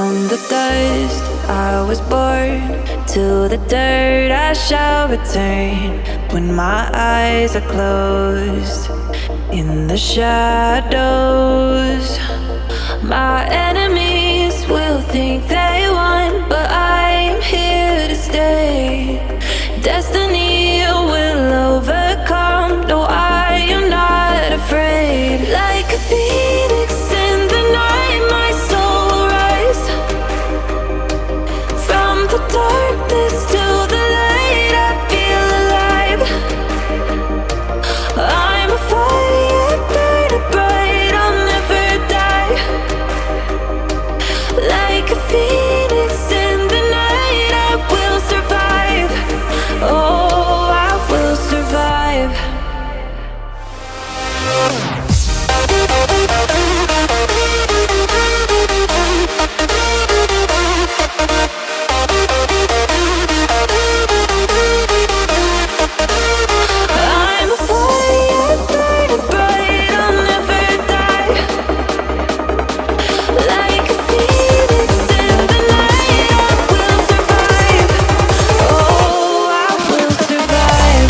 From the dust I was born, to the dirt I shall return. When my eyes are closed, in the shadows, my enemies will think they won, but I'm here to stay. Destiny will overcome. No, I am not afraid. Like a phoenix in the night, my soul will rise. From the darkness to the light, I feel alive. I'm a fire burning bright, I'll never die. Like a phoenix in the night, I will survive. Oh, I will survive. I'm a fire burning bright, I'll never die. Like a phoenix in the night, I will survive. Oh, I will survive.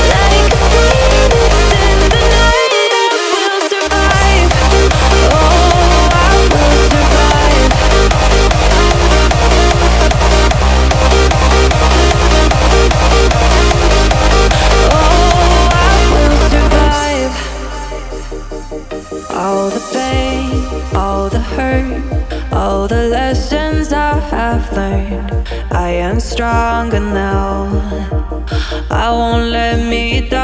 Like a phoenix in the night, I will survive. Oh, I will survive. Oh, I will survive. All the pain, all the hurt, all the lessons I have learned, I am stronger now. I won't let me die.